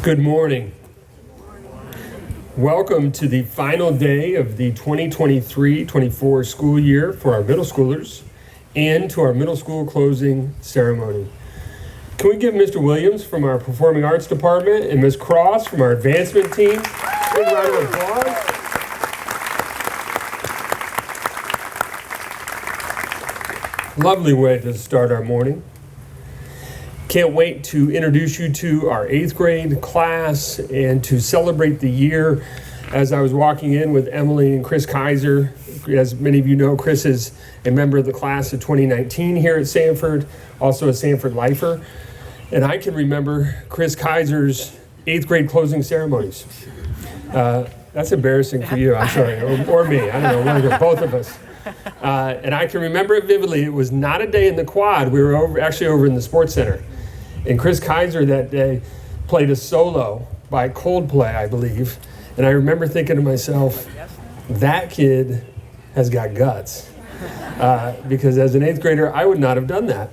Good morning. Welcome to the final day of the 2023-24 school year for our middle schoolers and to our middle school closing ceremony. Can we give Mr. Williams from our Performing Arts Department and Ms. Cross from our advancement team a big round of applause? Lovely way to start our morning. Can't wait to introduce you to our 8th grade class and to celebrate the year. As I was walking in with Emily and Chris Kaiser, as many of you know, Chris is a member of the class of 2019 here at Sanford, also a Sanford lifer. And I can remember Chris Kaiser's 8th grade closing ceremonies. That's embarrassing for you, I'm sorry, or me, I don't know, one of both of us. And I can remember it vividly. It was not a day in the quad. We were actually over in the sports center. And Chris Kaiser that day played a solo by Coldplay, I believe. And I remember thinking to myself, that kid has got guts. Because as an 8th grader, I would not have done that.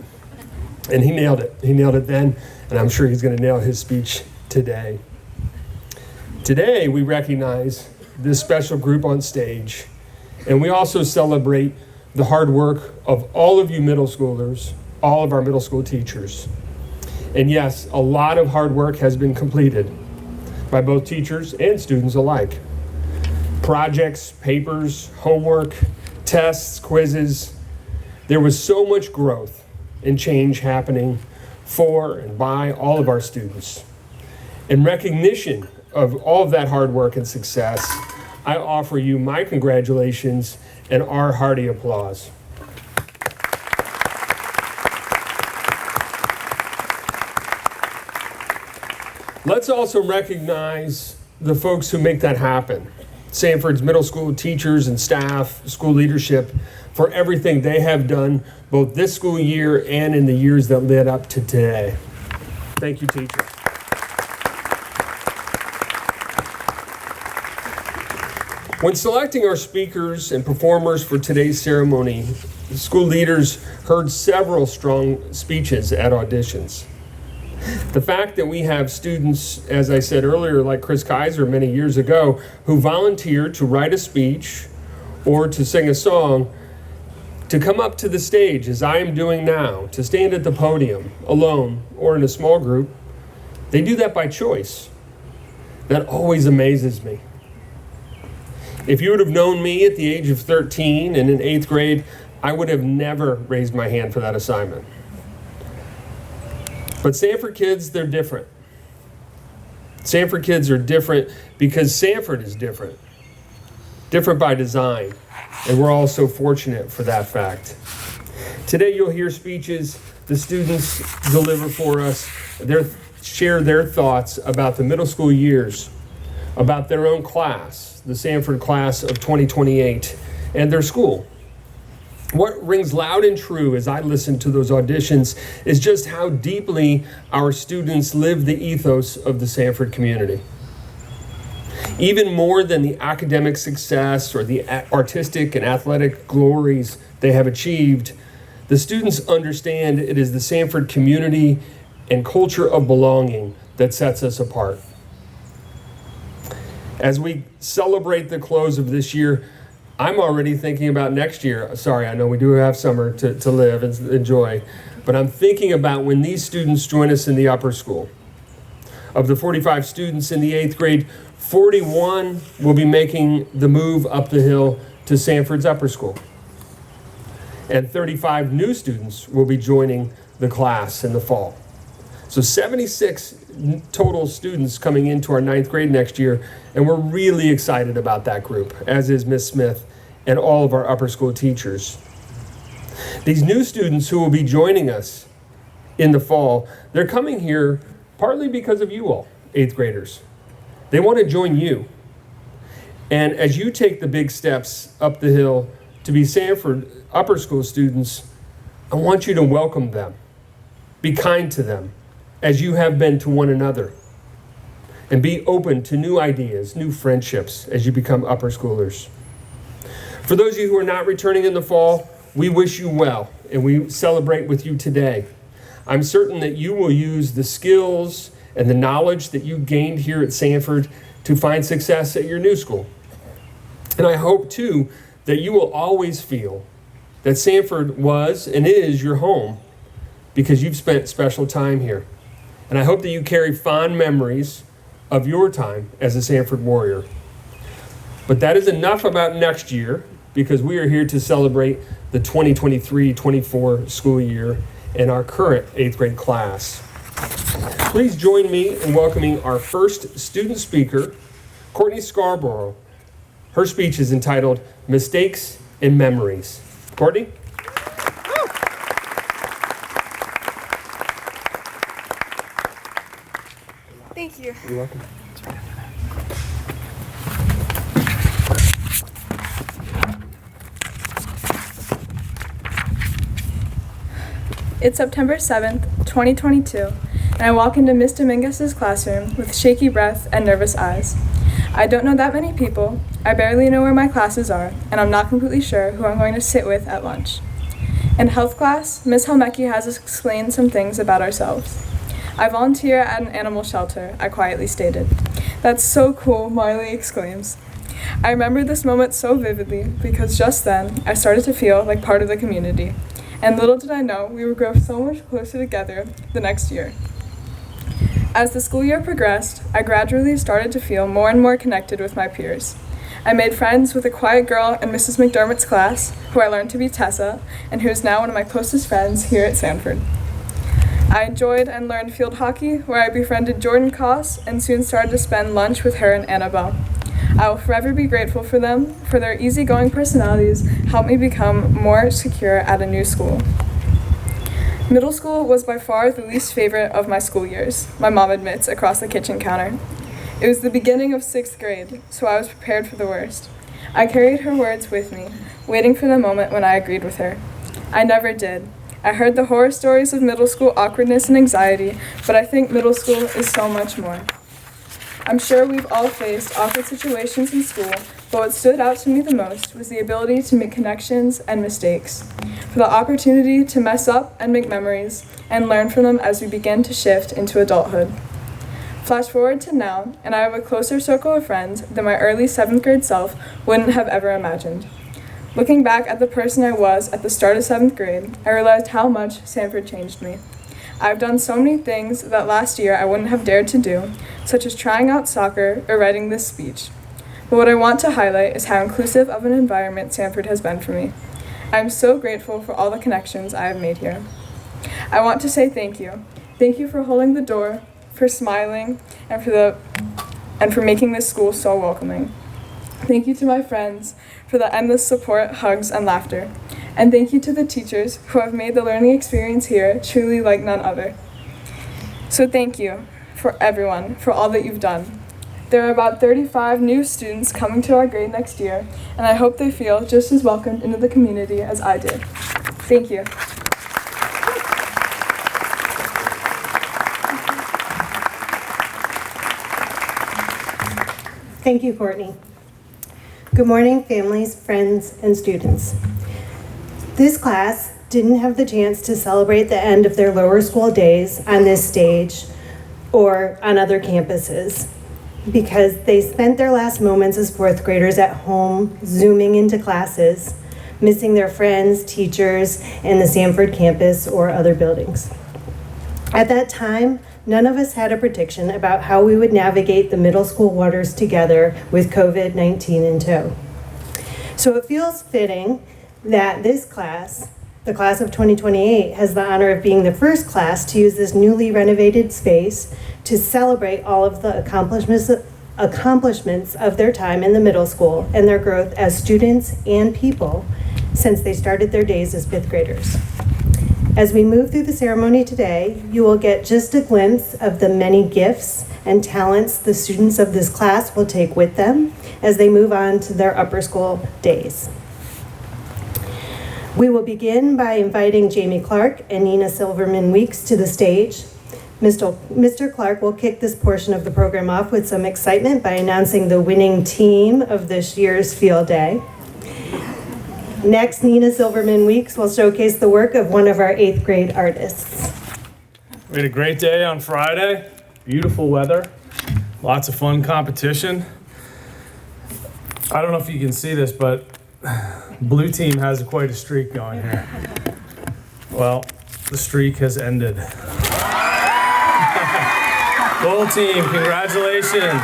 And he nailed it. He nailed it then, and I'm sure he's going to nail his speech today. Today, we recognize this special group on stage. And we also celebrate the hard work of all of you middle schoolers, all of our middle school teachers. And yes, a lot of hard work has been completed by both teachers and students alike. Projects, papers, homework, tests, quizzes. There was so much growth and change happening for and by all of our students. In recognition of all of that hard work and success, I offer you my congratulations and our hearty applause. Let's also recognize the folks who make that happen. Sanford's middle school teachers and staff, school leadership, for everything they have done both this school year and in the years that led up to today. Thank you, teachers. When selecting our speakers and performers for today's ceremony, school leaders heard several strong speeches at auditions. The fact that we have students, as I said earlier, like Chris Kaiser many years ago, who volunteered to write a speech or to sing a song, to come up to the stage as I am doing now, to stand at the podium alone or in a small group, they do that by choice. That always amazes me. If you would have known me at the age of 13 and in 8th grade, I would have never raised my hand for that assignment. But Sanford kids, they're different. Sanford kids are different because Sanford is different. Different by design. And we're all so fortunate for that fact. Today you'll hear speeches the students deliver for us. Share their thoughts about the middle school years, about their own class, the Sanford class of 2028, and their school. What rings loud and true as I listen to those auditions is just how deeply our students live the ethos of the Sanford community. Even more than the academic success or the artistic and athletic glories they have achieved, the students understand it is the Sanford community and culture of belonging that sets us apart. As we celebrate the close of this year, I'm already thinking about next year. Sorry, I know we do have summer to live and enjoy, but I'm thinking about when these students join us in the upper school. Of the 45 students in the 8th grade, 41 will be making the move up the hill to Sanford's upper school. And 35 new students will be joining the class in the fall. So 76 total students coming into our 9th grade next year, and we're really excited about that group, as is Miss Smith and all of our upper school teachers. These new students who will be joining us in the fall, they're coming here partly because of you all, 8th graders. They want to join you. And as you take the big steps up the hill to be Sanford upper school students, I want you to welcome them. Be kind to them, as you have been to one another. And be open to new ideas, new friendships as you become upper schoolers. For those of you who are not returning in the fall, we wish you well, and we celebrate with you today. I'm certain that you will use the skills and the knowledge that you gained here at Sanford to find success at your new school. And I hope, too, that you will always feel that Sanford was and is your home because you've spent special time here. And I hope that you carry fond memories of your time as a Sanford Warrior. But that is enough about next year, because we are here to celebrate the 2023-24 school year and our current 8th grade class. Please join me in welcoming our first student speaker, Courtney Scarborough. Her speech is entitled Mistakes and Memories. Courtney? Thank you. You're welcome. It's September 7th, 2022, and I walk into Ms. Dominguez's classroom with shaky breath and nervous eyes. I don't know that many people, I barely know where my classes are, and I'm not completely sure who I'm going to sit with at lunch. In health class, Ms. Helmecki has explained some things about ourselves. I volunteer at an animal shelter, I quietly stated. That's so cool, Marley exclaims. I remember this moment so vividly because just then I started to feel like part of the community. And little did I know we would grow so much closer together the next year. As the school year progressed, I gradually started to feel more and more connected with my peers. I made friends with a quiet girl in Mrs. McDermott's class, who I learned to be Tessa, and who is now one of my closest friends here at Sanford. I enjoyed and learned field hockey, where I befriended Jordan Koss and soon started to spend lunch with her and Annabelle. I will forever be grateful for them, for their easygoing personalities helped me become more secure at a new school. Middle school was by far the least favorite of my school years, my mom admits across the kitchen counter. It was the beginning of 6th grade, so I was prepared for the worst. I carried her words with me, waiting for the moment when I agreed with her. I never did. I heard the horror stories of middle school awkwardness and anxiety, but I think middle school is so much more. I'm sure we've all faced awkward situations in school, but what stood out to me the most was the ability to make connections and mistakes, for the opportunity to mess up and make memories, and learn from them as we begin to shift into adulthood. Flash forward to now, and I have a closer circle of friends than my early 7th grade self wouldn't have ever imagined. Looking back at the person I was at the start of 7th grade, I realized how much Sanford changed me. I've done so many things that last year I wouldn't have dared to do, such as trying out soccer or writing this speech. But what I want to highlight is how inclusive of an environment Sanford has been for me. I am so grateful for all the connections I have made here. I want to say thank you. Thank you for holding the door, for smiling, and for making this school so welcoming. Thank you to my friends for the endless support, hugs, and laughter. And thank you to the teachers who have made the learning experience here truly like none other. So thank you for everyone for all that you've done. There are about 35 new students coming to our grade next year, and I hope they feel just as welcomed into the community as I did. Thank you. Thank you, Courtney. Good morning, families, friends, and students. This class didn't have the chance to celebrate the end of their lower school days on this stage or on other campuses because they spent their last moments as 4th graders at home, Zooming into classes, missing their friends, teachers, and the Sanford campus or other buildings. At that time, none of us had a prediction about how we would navigate the middle school waters together with COVID-19 in tow. So it feels fitting that this class, the class of 2028, has the honor of being the first class to use this newly renovated space to celebrate all of the accomplishments of their time in the middle school and their growth as students and people since they started their days as 5th graders. As we move through the ceremony today, you will get just a glimpse of the many gifts and talents the students of this class will take with them as they move on to their upper school days. We will begin by inviting Jamie Clark and Nina Silverman Weeks to the stage. Mr. Clark will kick this portion of the program off with some excitement by announcing the winning team of this year's field day. Next, Nina Silverman Weeks will showcase the work of one of our 8th grade artists. We had a great day on Friday. Beautiful weather. Lots of fun competition. I don't know if you can see this, but blue team has quite a streak going here. Well, the streak has ended. Gold team, congratulations.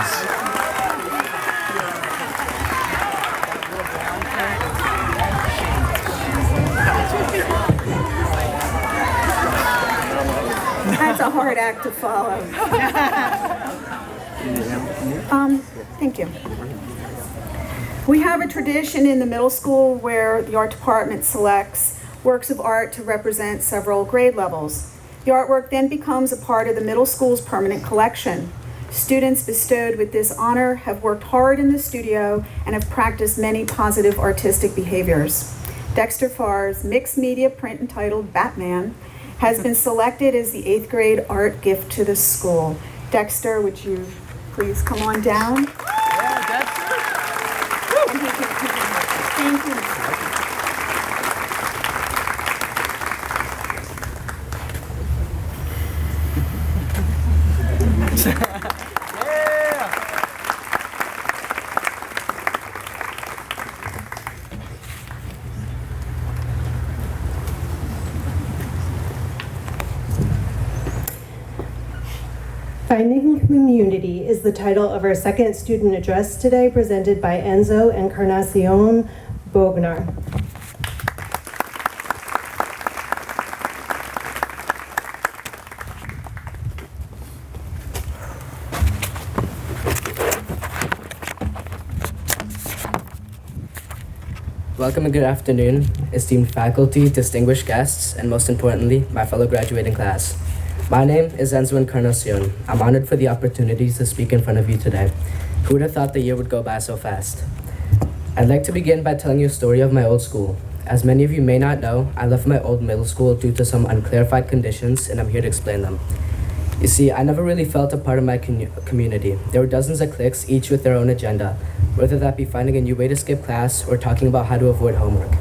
That's a hard act to follow. Thank you. We have a tradition in the middle school where the art department selects works of art to represent several grade levels. The artwork then becomes a part of the middle school's permanent collection. Students bestowed with this honor have worked hard in the studio and have practiced many positive artistic behaviors. Dexter Farr's mixed media print entitled Batman has been selected as the 8th grade art gift to the school. Dexter, would you please come on down? Yeah, Dexter. Thank you. Finding Community is the title of our second student address today, presented by Enzo Encarnacion Bognar. Welcome and good afternoon, esteemed faculty, distinguished guests, and most importantly, my fellow graduating class. My name is Enzo Encarnacion. I'm honored for the opportunity to speak in front of you today. Who would have thought the year would go by so fast? I'd like to begin by telling you a story of my old school. As many of you may not know, I left my old middle school due to some unclarified conditions, and I'm here to explain them. You see, I never really felt a part of my community. There were dozens of cliques, each with their own agenda, whether that be finding a new way to skip class or talking about how to avoid homework.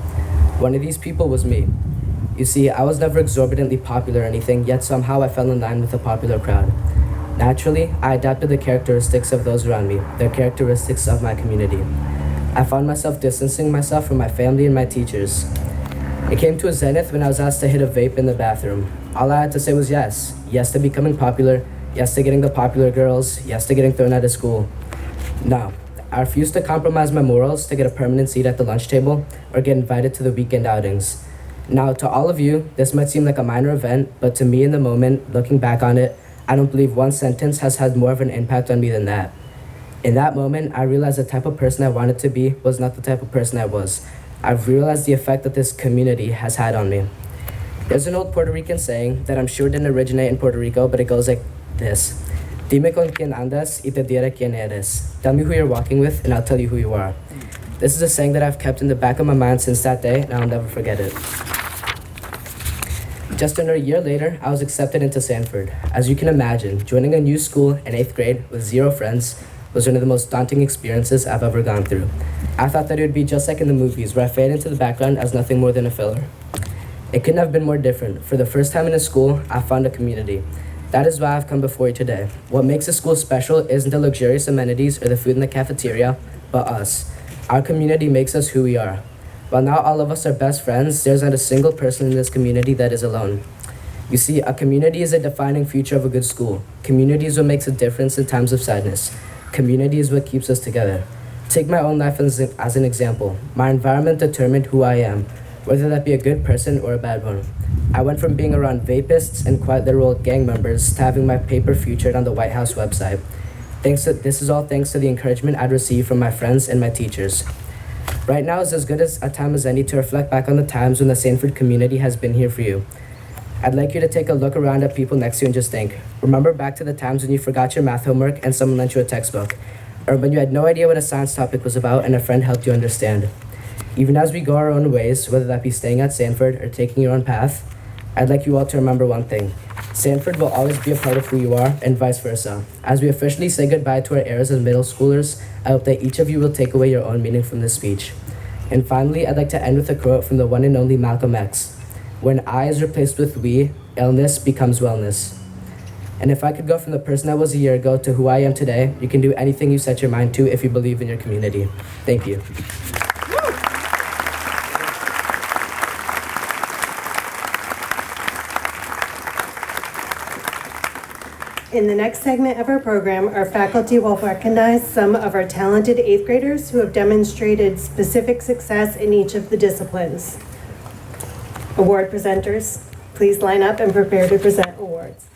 One of these people was me. You see, I was never exorbitantly popular or anything, yet somehow I fell in line with the popular crowd. Naturally, I adapted the characteristics of those around me, the characteristics of my community. I found myself distancing myself from my family and my teachers. It came to a zenith when I was asked to hit a vape in the bathroom. All I had to say was yes. Yes to becoming popular, yes to getting the popular girls, yes to getting thrown out of school. No, I refused to compromise my morals to get a permanent seat at the lunch table or get invited to the weekend outings. Now, to all of you, this might seem like a minor event, but to me in the moment, looking back on it, I don't believe one sentence has had more of an impact on me than that. In that moment, I realized the type of person I wanted to be was not the type of person I was. I've realized the effect that this community has had on me. There's an old Puerto Rican saying that I'm sure didn't originate in Puerto Rico, but it goes like this. Dime con quien andas y te diré quién eres. Tell me who you're walking with and I'll tell you who you are. This is a saying that I've kept in the back of my mind since that day and I'll never forget it. Just under a year later, I was accepted into Sanford. As you can imagine, joining a new school in 8th grade with 0 friends was one of the most daunting experiences I've ever gone through. I thought that it would be just like in the movies, where I fade into the background as nothing more than a filler. It couldn't have been more different. For the first time in a school, I found a community. That is why I've come before you today. What makes a school special isn't the luxurious amenities or the food in the cafeteria, but us. Our community makes us who we are. While not all of us are best friends, there's not a single person in this community that is alone. You see, a community is a defining feature of a good school. Community is what makes a difference in times of sadness. Community is what keeps us together. Take my own life as an example. My environment determined who I am, whether that be a good person or a bad one. I went from being around vapists and quite literal gang members to having my paper featured on the White House website. This is all thanks to the encouragement I'd received from my friends and my teachers. Right now is as good as a time as any to reflect back on the times when the Sanford community has been here for you. I'd like you to take a look around at people next to you and just think. Remember back to the times when you forgot your math homework and someone lent you a textbook, or when you had no idea what a science topic was about and a friend helped you understand. Even as we go our own ways, whether that be staying at Sanford or taking your own path, I'd like you all to remember one thing. Sanford will always be a part of who you are, and vice versa. As we officially say goodbye to our eras as middle schoolers, I hope that each of you will take away your own meaning from this speech. And finally, I'd like to end with a quote from the one and only Malcolm X. When I is replaced with we, illness becomes wellness. And if I could go from the person I was a year ago to who I am today, you can do anything you set your mind to if you believe in your community. Thank you. In the next segment of our program, our faculty will recognize some of our talented 8th graders who have demonstrated specific success in each of the disciplines. Award presenters, please line up and prepare to present awards.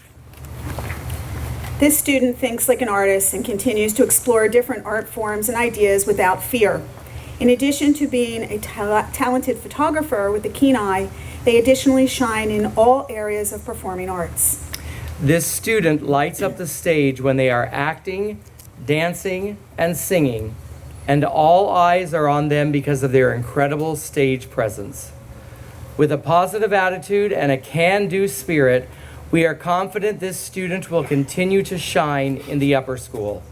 This student thinks like an artist and continues to explore different art forms and ideas without fear. In addition to being a talented photographer with a keen eye, they additionally shine in all areas of performing arts. This student lights up the stage when they are acting, dancing, and singing, and all eyes are on them because of their incredible stage presence. With a positive attitude and a can-do spirit, we are confident this student will continue to shine in the upper school.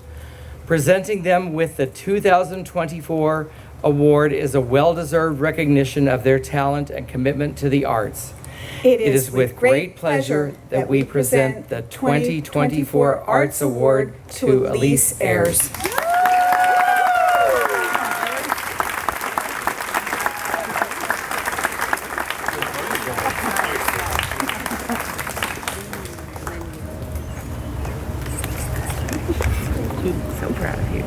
Presenting them with the 2024 award is a well-deserved recognition of their talent and commitment to the arts. It is with great pleasure that we present the 2024 Arts Award to Elise Ayers. So proud of you.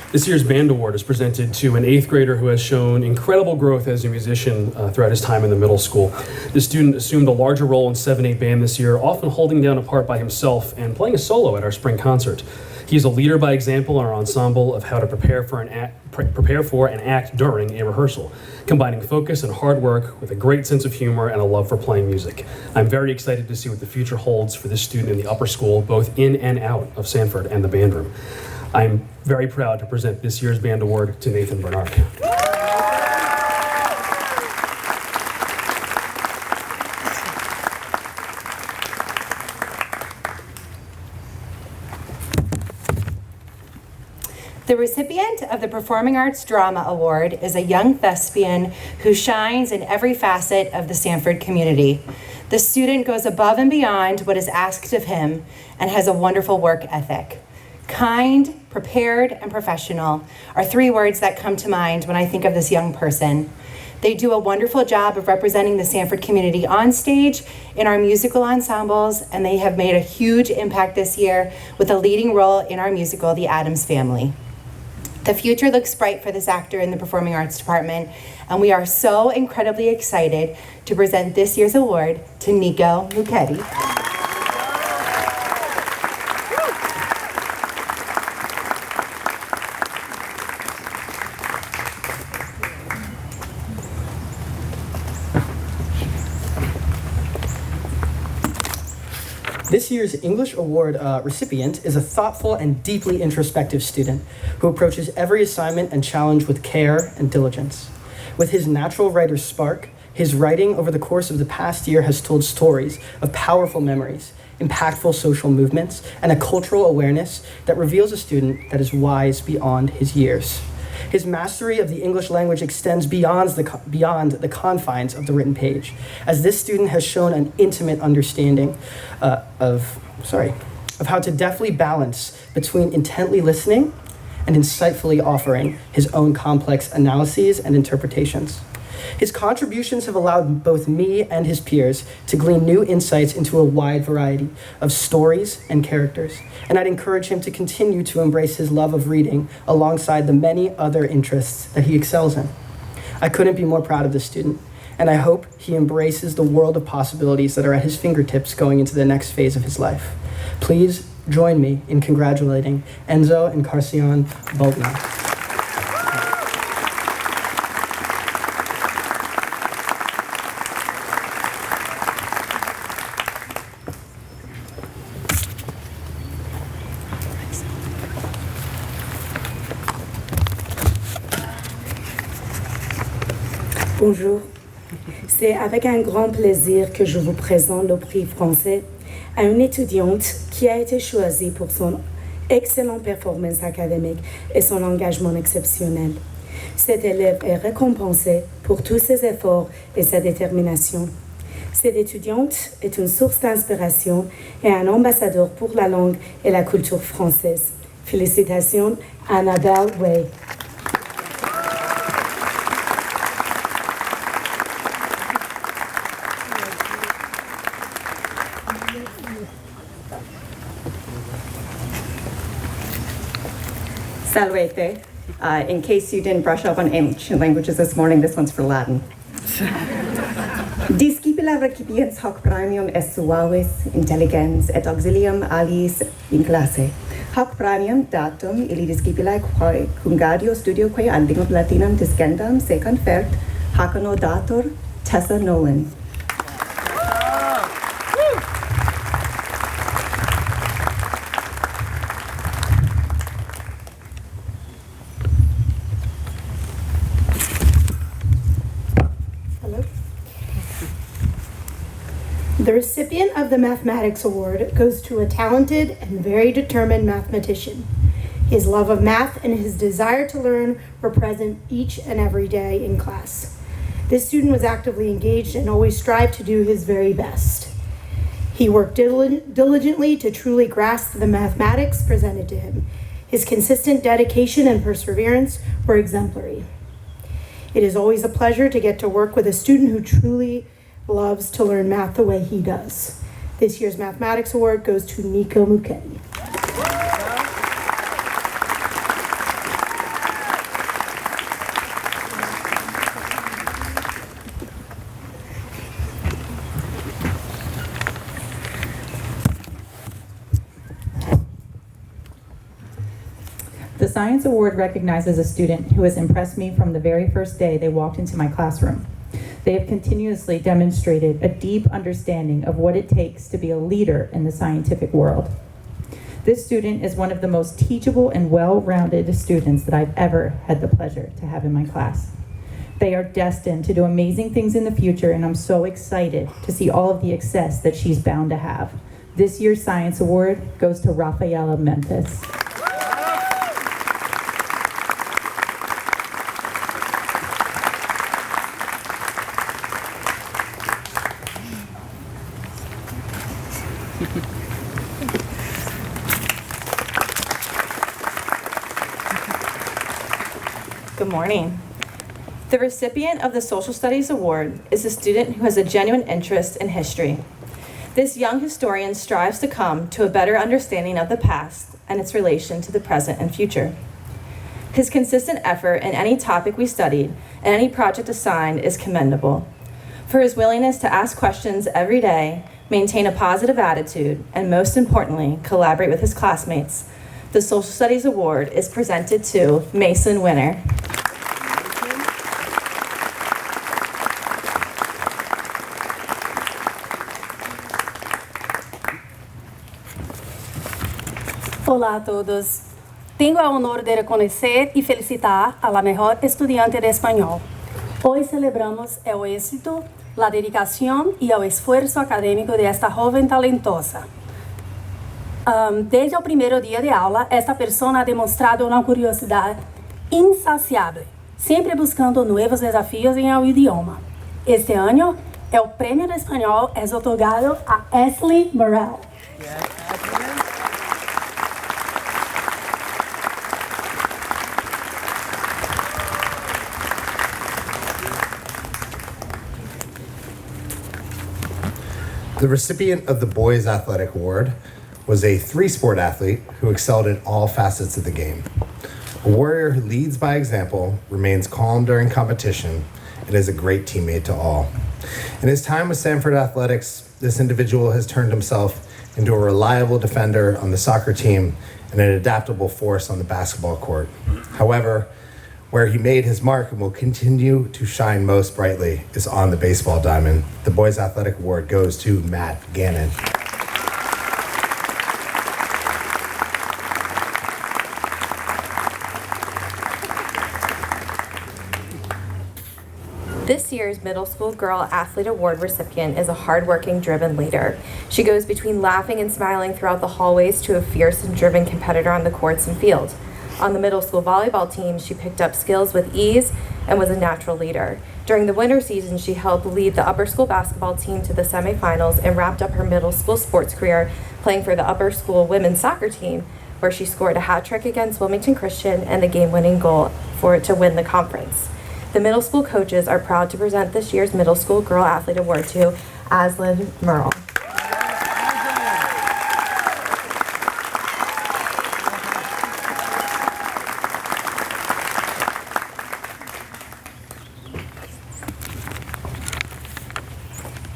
This year's band award is presented to an 8th grader who has shown incredible growth as a musician throughout his time in the middle school. The student assumed a larger role in 7/8 band this year, often holding down a part by himself and playing a solo at our spring concert. He's a leader by example in our ensemble of how to prepare for and act during a rehearsal, combining focus and hard work with a great sense of humor and a love for playing music. I'm very excited to see what the future holds for this student in the upper school, both in and out of Sanford and the band room. I'm very proud to present this year's band award to Nathan Bernard. The recipient of the Performing Arts Drama Award is a young thespian who shines in every facet of the Sanford community. The student goes above and beyond what is asked of him and has a wonderful work ethic. Kind, prepared, and professional are 3 words that come to mind when I think of this young person. They do a wonderful job of representing the Sanford community on stage in our musical ensembles, and they have made a huge impact this year with a leading role in our musical, The Addams Family. The future looks bright for this actor in the Performing Arts Department, and we are so incredibly excited to present this year's award to Nico Muchetti. This year's English Award recipient is a thoughtful and deeply introspective student who approaches every assignment and challenge with care and diligence. With his natural writer's spark, his writing over the course of the past year has told stories of powerful memories, impactful social movements, and a cultural awareness that reveals a student that is wise beyond his years. His mastery of the English language extends beyond the confines of the written page, as this student has shown an intimate understanding of how to deftly balance between intently listening and insightfully offering his own complex analyses and interpretations. His contributions have allowed both me and his peers to glean new insights into a wide variety of stories and characters, and I'd encourage him to continue to embrace his love of reading alongside the many other interests that he excels in. I couldn't be more proud of this student, and I hope he embraces the world of possibilities that are at his fingertips going into the next phase of his life. Please join me in congratulating Enzo and Carcion Baldwin. Bonjour, c'est avec un grand plaisir que je vous présente le prix français à une étudiante qui a été choisie pour son excellente performance académique et son engagement exceptionnel. Cet élève est récompensé pour tous ses efforts et sa détermination. Cette étudiante est une source d'inspiration et un ambassadeur pour la langue et la culture française. Félicitations, Annabelle Way. Salvete. In case you didn't brush up on ancient languages this morning, this one's for Latin. Discipula recipiens hoc premium est suavis intelligens et auxilium aliis in classe. Hoc premium datum illi discipilae quae cungadio studio quae ad lingua latinam discendam se confert hac anno dator Tessa Nolan. The recipient of the Mathematics Award goes to a talented and very determined mathematician. His love of math and his desire to learn were present each and every day in class. This student was actively engaged and always strived to do his very best. He worked diligently to truly grasp the mathematics presented to him. His consistent dedication and perseverance were exemplary. It is always a pleasure to get to work with a student who truly loves to learn math the way he does. This year's Mathematics Award goes to Nico Muchetti. Science Award recognizes a student who has impressed me from the very first day they walked into my classroom. They have continuously demonstrated a deep understanding of what it takes to be a leader in the scientific world. This student is one of the most teachable and well-rounded students that I've ever had the pleasure to have in my class. They are destined to do amazing things in the future, and I'm so excited to see all of the success that she's bound to have. This year's Science Award goes to Rafaela Memphis. Good morning. The recipient of the Social Studies Award is a student who has a genuine interest in history. This young historian strives to come to a better understanding of the past and its relation to the present and future. His consistent effort in any topic we studied and any project assigned is commendable. For his willingness to ask questions every day, maintain a positive attitude, and most importantly, collaborate with his classmates, the Social Studies Award is presented to Mason Winner. Olá a todos. Tengo el honor de reconocer y felicitar a la mejor estudiante de español. Hoy celebramos el éxito, la dedicación y el esfuerzo académico de esta joven talentosa. Desde el primer día de aula, esta persona ha demostrado una curiosidad insaciable, siempre buscando nuevos desafíos en el idioma. Este año, el premio de español es otorgado a Ashley Morel. The recipient of the Boys Athletic Award was a three-sport athlete who excelled in all facets of the game. A warrior who leads by example, remains calm during competition, and is a great teammate to all. In his time with Sanford Athletics, this individual has turned himself into a reliable defender on the soccer team and an adaptable force on the basketball court. However, where he made his mark and will continue to shine most brightly is on the baseball diamond. The Boys Athletic Award goes to Matt Gannon. This year's Middle School Girl Athlete Award recipient is a hardworking, driven leader. She goes between laughing and smiling throughout the hallways to a fierce and driven competitor on the courts and field. On the middle school volleyball team, she picked up skills with ease and was a natural leader. During the winter season, she helped lead the upper school basketball team to the semifinals and wrapped up her middle school sports career playing for the upper school women's soccer team, where she scored a hat trick against Wilmington Christian and the game-winning goal to win the conference. The middle school coaches are proud to present this year's Middle School Girl Athlete Award to Aslan Merle.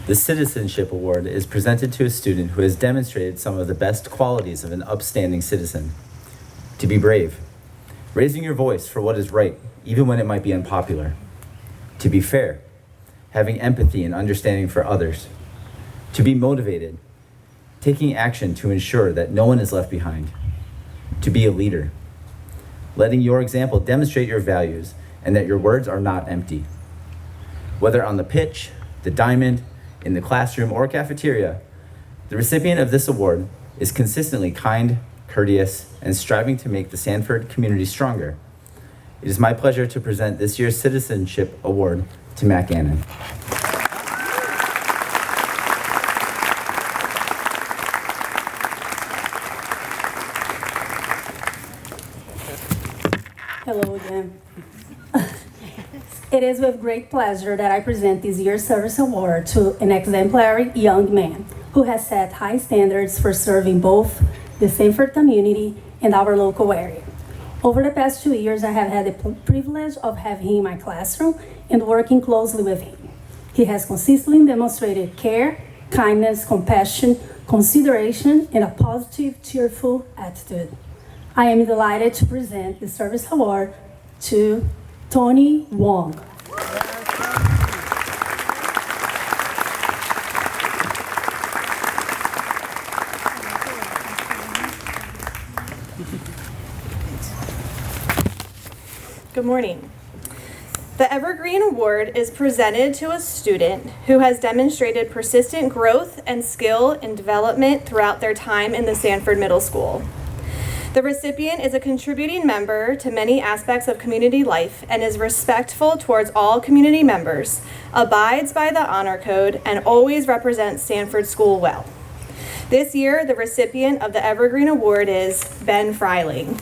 The Citizenship Award is presented to a student who has demonstrated some of the best qualities of an upstanding citizen. To be brave, raising your voice for what is right, even when it might be unpopular. To be fair, having empathy and understanding for others. To be motivated, taking action to ensure that no one is left behind. To be a leader, letting your example demonstrate your values and that your words are not empty. Whether on the pitch, the diamond, in the classroom or cafeteria, the recipient of this award is consistently kind, courteous, and striving to make the Sanford community stronger. It is my pleasure to present this year's Citizenship Award to Matt Gannon. Hello again. It is with great pleasure that I present this year's Service Award to an exemplary young man who has set high standards for serving both the Sanford community and our local area. Over the past 2 years, I have had the privilege of having him in my classroom and working closely with him. He has consistently demonstrated care, kindness, compassion, consideration, and a positive, cheerful attitude. I am delighted to present the Service Award to Tony Wong. Good morning. The Evergreen Award is presented to a student who has demonstrated persistent growth and skill and development throughout their time in the Sanford Middle School. The recipient is a contributing member to many aspects of community life and is respectful towards all community members, abides by the honor code, and always represents Sanford School well. This year, the recipient of the Evergreen Award is Ben Freiling.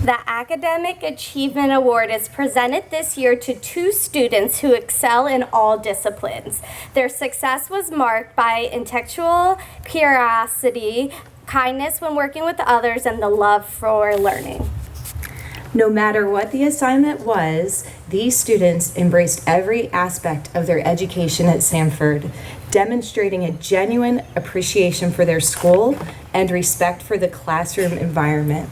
The Academic Achievement Award is presented this year to two students who excel in all disciplines. Their success was marked by intellectual curiosity, kindness when working with others, and the love for learning. No matter what the assignment was, these students embraced every aspect of their education at Sanford, demonstrating a genuine appreciation for their school and respect for the classroom environment.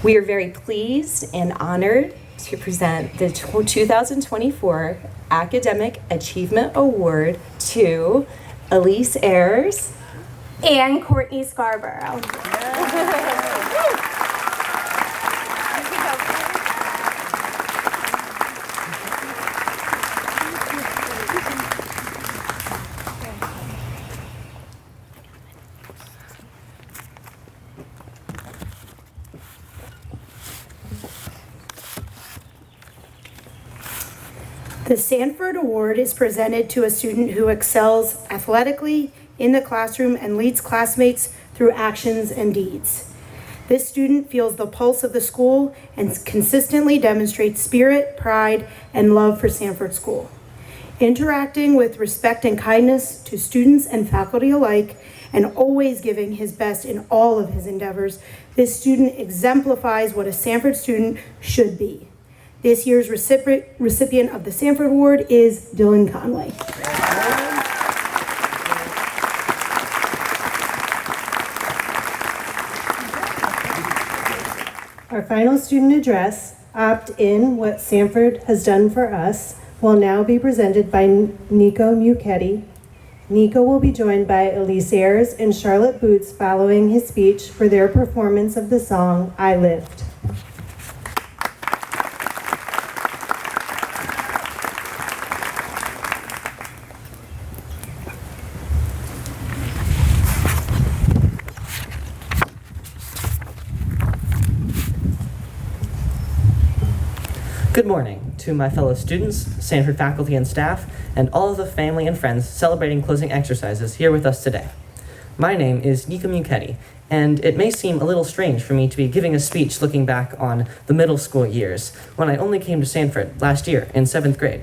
We are very pleased and honored to present the 2024 Academic Achievement Award to Elise Ayers and Courtney Scarborough. The Sanford Award is presented to a student who excels athletically in the classroom and leads classmates through actions and deeds. This student feels the pulse of the school and consistently demonstrates spirit, pride, and love for Sanford School. Interacting with respect and kindness to students and faculty alike, and always giving his best in all of his endeavors, this student exemplifies what a Sanford student should be. This year's recipient of the Sanford Award is Dylan Conway. Our final student address, Opt In, What Sanford Has Done for Us, will now be presented by Nico Muchetti. Nico will be joined by Elise Ayers and Charlotte Boots following his speech for their performance of the song, I Lived. Good morning to my fellow students, Sanford faculty and staff, and all of the family and friends celebrating closing exercises here with us today. My name is Nico Muchetti, and it may seem a little strange for me to be giving a speech looking back on the middle school years, when I only came to Sanford last year in 7th grade.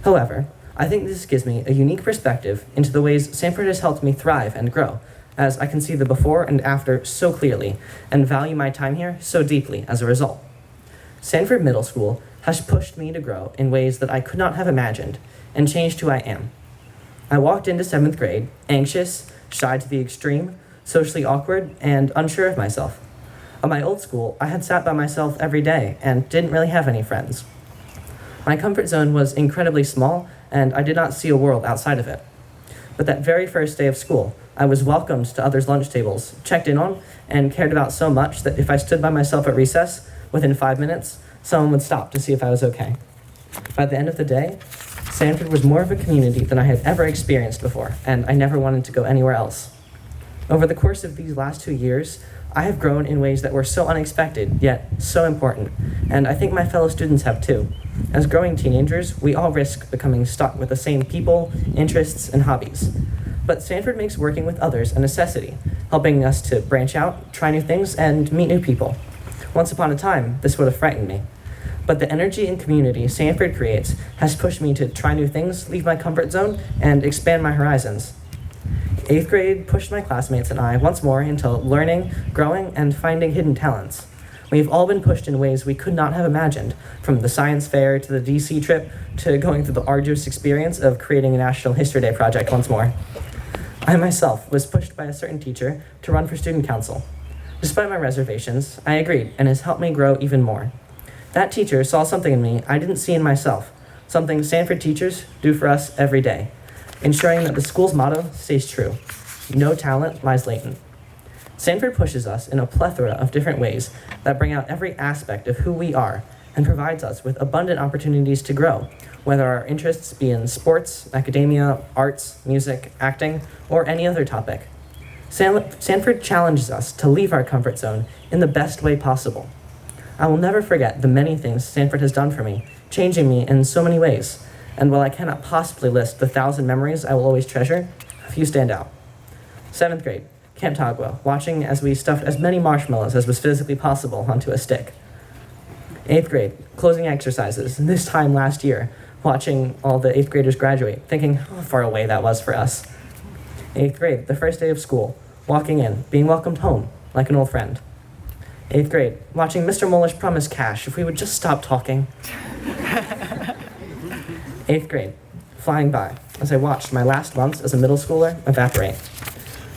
However, I think this gives me a unique perspective into the ways Sanford has helped me thrive and grow, as I can see the before and after so clearly, and value my time here so deeply as a result. Sanford Middle School has pushed me to grow in ways that I could not have imagined and changed who I am. I walked into 7th grade anxious, shy to the extreme, socially awkward, and unsure of myself. At my old school, I had sat by myself every day and didn't really have any friends. My comfort zone was incredibly small, and I did not see a world outside of it. But that very first day of school, I was welcomed to others' lunch tables, checked in on, and cared about so much that if I stood by myself at recess, within 5 minutes, someone would stop to see if I was okay. By the end of the day, Sanford was more of a community than I had ever experienced before, and I never wanted to go anywhere else. Over the course of these last 2 years, I have grown in ways that were so unexpected, yet so important, and I think my fellow students have too. As growing teenagers, we all risk becoming stuck with the same people, interests, and hobbies. But Sanford makes working with others a necessity, helping us to branch out, try new things, and meet new people. Once upon a time, this would have frightened me. But the energy and community Sanford creates has pushed me to try new things, leave my comfort zone, and expand my horizons. 8th grade pushed my classmates and I once more into learning, growing, and finding hidden talents. We've all been pushed in ways we could not have imagined, from the science fair to the DC trip to going through the arduous experience of creating a National History Day project once more. I myself was pushed by a certain teacher to run for student council. Despite my reservations, I agreed, and has helped me grow even more. That teacher saw something in me I didn't see in myself, something Sanford teachers do for us every day, ensuring that the school's motto stays true: no talent lies latent. Sanford pushes us in a plethora of different ways that bring out every aspect of who we are and provides us with abundant opportunities to grow, whether our interests be in sports, academia, arts, music, acting, or any other topic. Sanford challenges us to leave our comfort zone in the best way possible. I will never forget the many things Sanford has done for me, changing me in so many ways, and while I cannot possibly list the 1,000 memories I will always treasure, a few stand out. 7th grade, Camp Tagua, watching as we stuffed as many marshmallows as was physically possible onto a stick. 8th grade, closing exercises, this time last year, watching all the 8th graders graduate, thinking how far away that was for us. 8th grade, the first day of school, walking in, being welcomed home, like an old friend. 8th grade, watching Mr. Mullish promise cash if we would just stop talking. 8th grade, flying by, as I watched my last months as a middle schooler evaporate.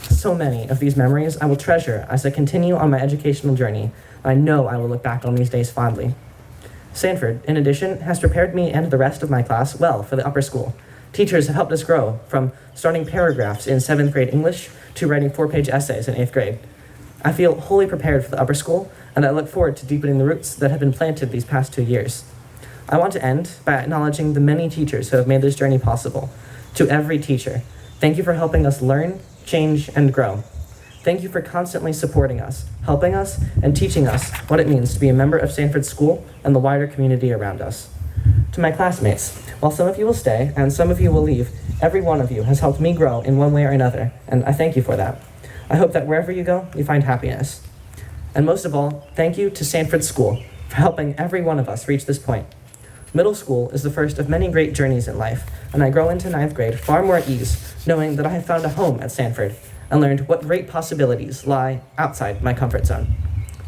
So many of these memories I will treasure as I continue on my educational journey. I know I will look back on these days fondly. Sanford, in addition, has prepared me and the rest of my class well for the upper school. Teachers have helped us grow from starting paragraphs in 7th grade English to writing 4-page essays in 8th grade. I feel wholly prepared for the upper school, and I look forward to deepening the roots that have been planted these past 2 years. I want to end by acknowledging the many teachers who have made this journey possible. To every teacher, thank you for helping us learn, change, and grow. Thank you for constantly supporting us, helping us, and teaching us what it means to be a member of Sanford School and the wider community around us. To my classmates, while some of you will stay and some of you will leave, every one of you has helped me grow in one way or another, and I thank you for that. I hope that wherever you go, you find happiness. And most of all, thank you to Sanford School for helping every one of us reach this point. Middle school is the first of many great journeys in life, and I grow into 9th grade far more at ease, knowing that I have found a home at Sanford and learned what great possibilities lie outside my comfort zone.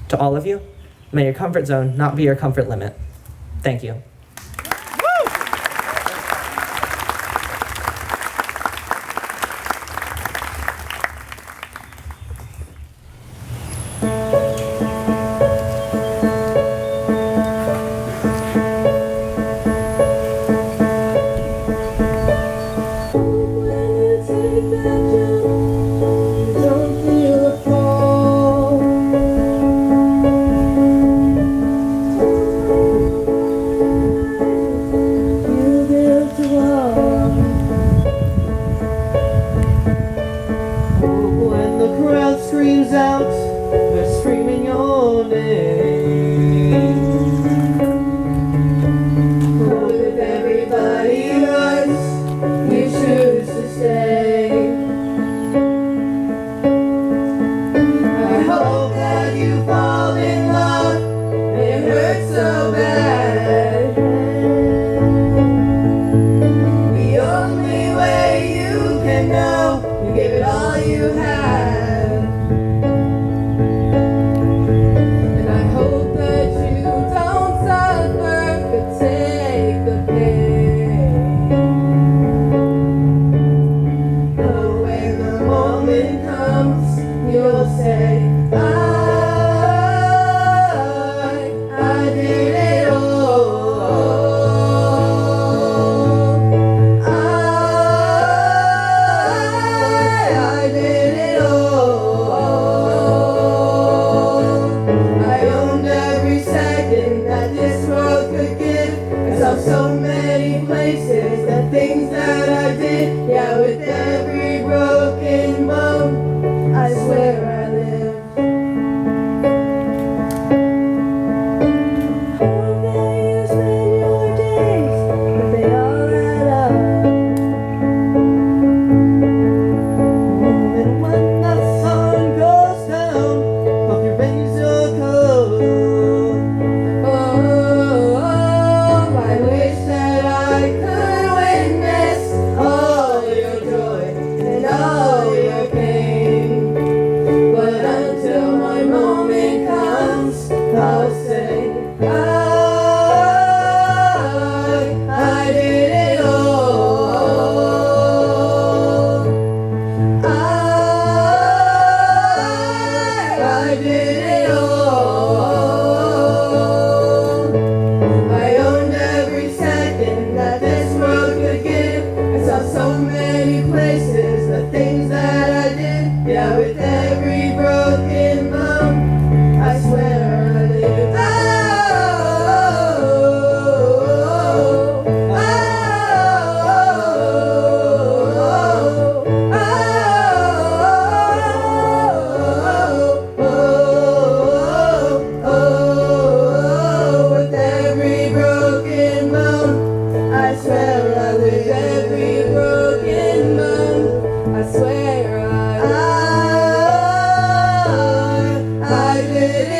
To all of you, may your comfort zone not be your comfort limit. Thank you.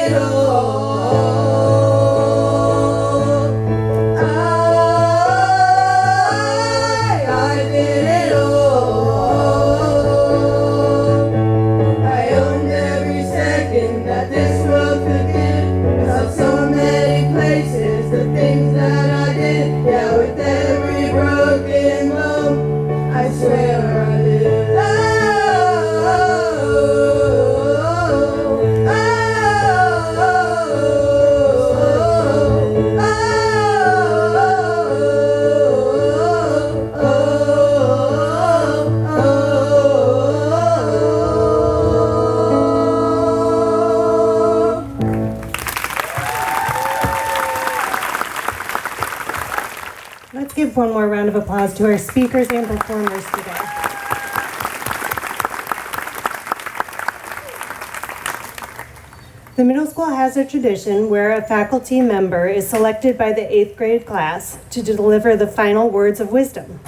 it all. I did it all. I owned every second that this world could give. Saw so many places, the things that I did. Yeah, with every broken bone, I swear I lived. Let's give one more round of applause to our speakers and performers today. The middle school has a tradition where a faculty member is selected by the 8th grade class to deliver the final words of wisdom.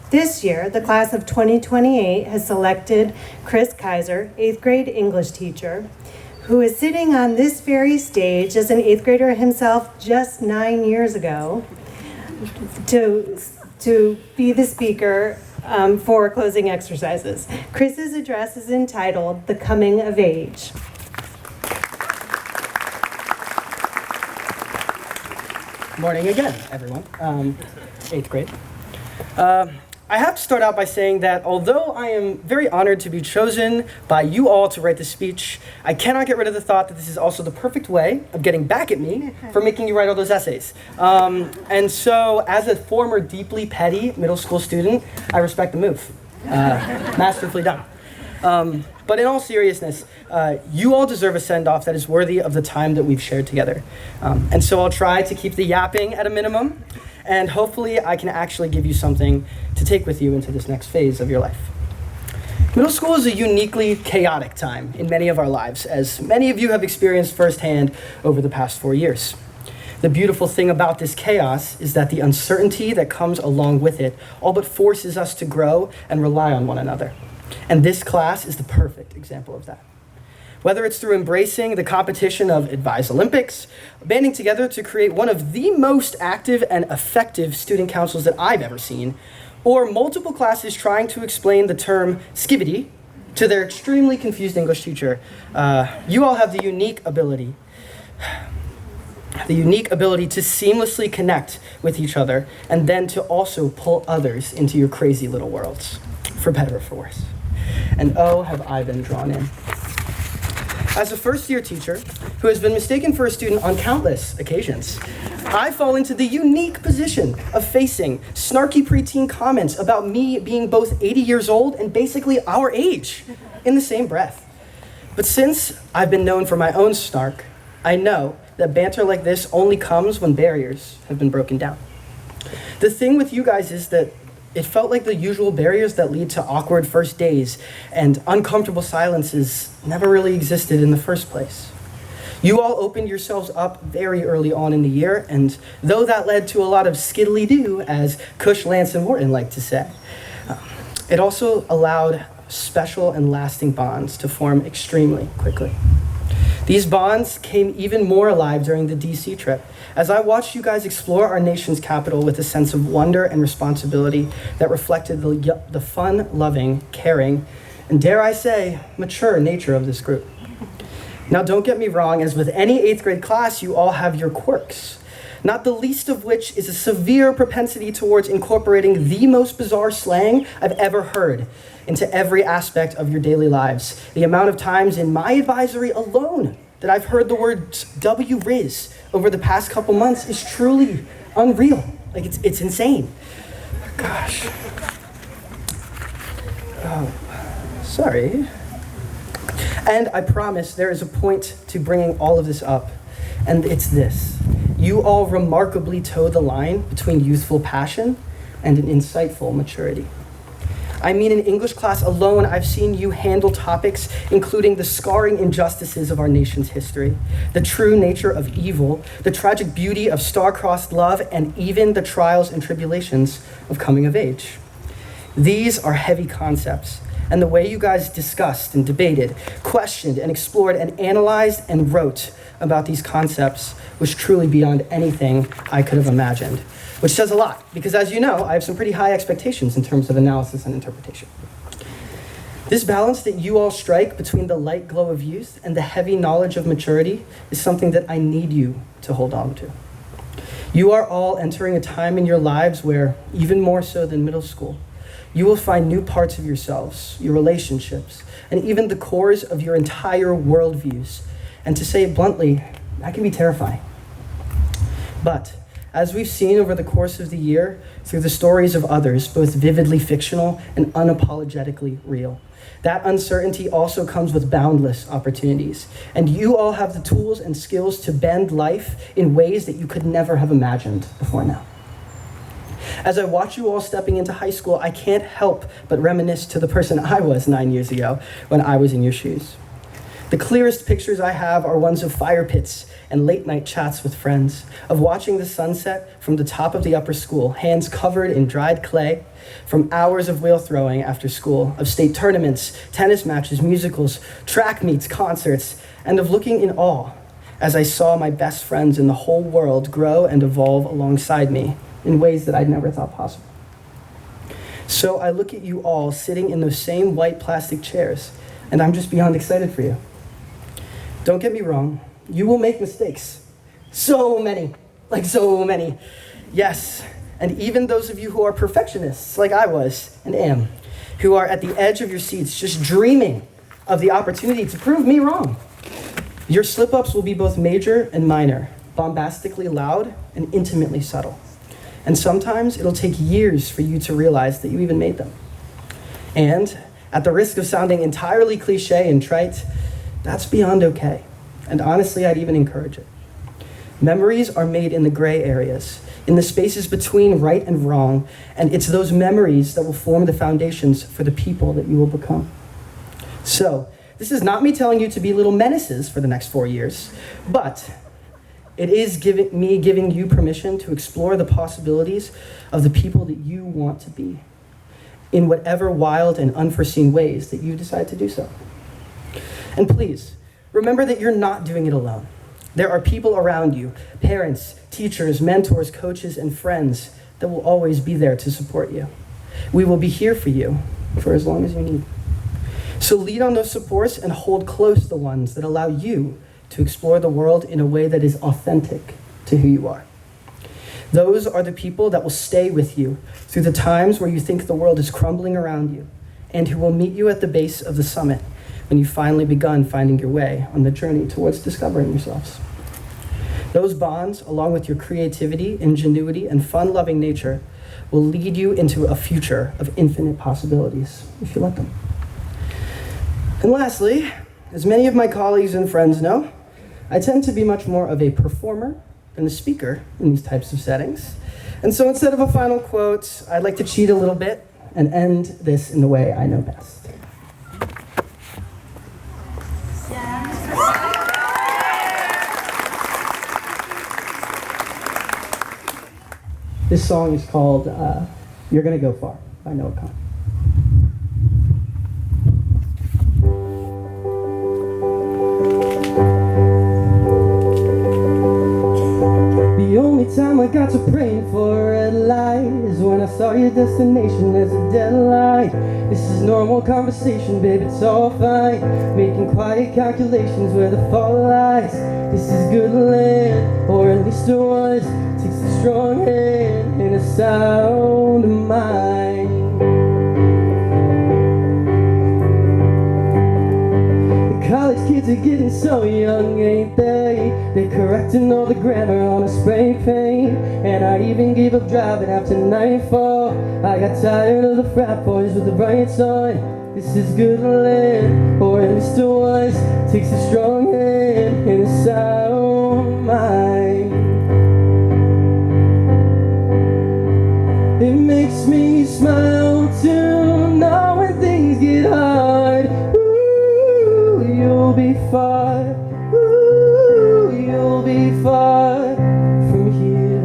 This year, the class of 2028 has selected Chris Kaiser, 8th grade English teacher, who is sitting on this very stage as an 8th grader himself just 9 years ago, to be the speaker for closing exercises. Chris's address is entitled The Coming of Age. Morning again, everyone. 8th grade. I have to start out by saying that although I am very honored to be chosen by you all to write this speech, I cannot get rid of the thought that this is also the perfect way of getting back at me for making you write all those essays. And so, as a former deeply petty middle school student, I respect the move. Masterfully done. But in all seriousness, you all deserve a send-off that is worthy of the time that we've shared together. And so I'll try to keep the yapping at a minimum, and hopefully I can actually give you something to take with you into this next phase of your life. Middle school is a uniquely chaotic time in many of our lives, as many of you have experienced firsthand over the past 4 years. The beautiful thing about this chaos is that the uncertainty that comes along with it all but forces us to grow and rely on one another. And this class is the perfect example of that. Whether it's through embracing the competition of Advise Olympics, banding together to create one of the most active and effective student councils that I've ever seen, or multiple classes trying to explain the term skibbity to their extremely confused English teacher, you all have the unique ability to seamlessly connect with each other and then to also pull others into your crazy little worlds, for better or for worse. And oh, have I been drawn in. As a first-year teacher who has been mistaken for a student on countless occasions, I fall into the unique position of facing snarky preteen comments about me being both 80 years old and basically our age in the same breath. But since I've been known for my own snark, I know that banter like this only comes when barriers have been broken down. The thing with you guys is that it felt like the usual barriers that lead to awkward first days and uncomfortable silences never really existed in the first place. You all opened yourselves up very early on in the year, and though that led to a lot of skiddly-doo, as Cush, Lance, and Morton like to say, it also allowed special and lasting bonds to form extremely quickly. These bonds came even more alive during the DC trip, as I watched you guys explore our nation's capital with a sense of wonder and responsibility that reflected the fun, loving, caring, and dare I say, mature nature of this group. Now don't get me wrong, as with any 8th grade class, you all have your quirks, not the least of which is a severe propensity towards incorporating the most bizarre slang I've ever heard into every aspect of your daily lives. The amount of times in my advisory alone that I've heard the words W-Riz over the past couple months is truly unreal. Like, it's insane. Gosh. Oh, sorry. And I promise there is a point to bringing all of this up, and it's this. You all remarkably toe the line between youthful passion and an insightful maturity. I mean, in English class alone, I've seen you handle topics including the scarring injustices of our nation's history, the true nature of evil, the tragic beauty of star-crossed love, and even the trials and tribulations of coming of age. These are heavy concepts, And the way you guys discussed and debated, questioned and explored and analyzed and wrote about these concepts was truly beyond anything I could have imagined, which says a lot, because as you know, I have some pretty high expectations in terms of analysis and interpretation. This balance that you all strike between the light glow of youth and the heavy knowledge of maturity is something that I need you to hold on to. You are all entering a time in your lives where, even more so than middle school, you will find new parts of yourselves, your relationships, and even the cores of your entire worldviews. And to say it bluntly, that can be terrifying. But as we've seen over the course of the year, through the stories of others, both vividly fictional and unapologetically real, that uncertainty also comes with boundless opportunities. And you all have the tools and skills to bend life in ways that you could never have imagined before now. As I watch you all stepping into high school, I can't help but reminisce to the person I was 9 years ago when I was in your shoes. The clearest pictures I have are ones of fire pits and late night chats with friends, of watching the sunset from the top of the upper school, hands covered in dried clay, from hours of wheel throwing after school, of state tournaments, tennis matches, musicals, track meets, concerts, and of looking in awe as I saw my best friends in the whole world grow and evolve alongside me in ways that I'd never thought possible. So I look at you all sitting in those same white plastic chairs, and I'm just beyond excited for you. Don't get me wrong, you will make mistakes. So many, like so many. Yes, and even those of you who are perfectionists, like I was and am, who are at the edge of your seats just dreaming of the opportunity to prove me wrong. Your slip-ups will be both major and minor, bombastically loud and intimately subtle. And sometimes it'll take years for you to realize that you even made them. And at the risk of sounding entirely cliche and trite, that's beyond okay. And honestly, I'd even encourage it. Memories are made in the gray areas, in the spaces between right and wrong, and it's those memories that will form the foundations for the people that you will become. So, this is not me telling you to be little menaces for the next 4 years, but it is giving you permission to explore the possibilities of the people that you want to be, in whatever wild and unforeseen ways that you decide to do so. And please, remember that you're not doing it alone. There are people around you, parents, teachers, mentors, coaches, and friends that will always be there to support you. We will be here for you for as long as you need. So lead on those supports and hold close the ones that allow you to explore the world in a way that is authentic to who you are. Those are the people that will stay with you through the times where you think the world is crumbling around you, and who will meet you at the base of the summit when you've finally begun finding your way on the journey towards discovering yourselves. Those bonds, along with your creativity, ingenuity, and fun-loving nature, will lead you into a future of infinite possibilities, if you let them. And lastly, as many of my colleagues and friends know, I tend to be much more of a performer than a speaker in these types of settings. And so instead of a final quote, I'd like to cheat a little bit and end this in the way I know best. This song is called You're Gonna Go Far by Noah Kahn. The only time I got to pray for a red light is when I saw your destination as a deadline. This is normal conversation, babe, it's all fine. Making quiet calculations where the fall lies. This is good land, or at least it was. Takes a strong hand and a sound mind. The college kids are getting so young, ain't they? They're correcting all the grammar on a spray paint. And I even gave up driving after nightfall. I got tired of the frat boys with the brights on. This is good land, or at least it was. Takes a strong hand and a sound mind. It makes me smile to know when things get hard. Ooh, you'll be far. Ooh, you'll be far from here.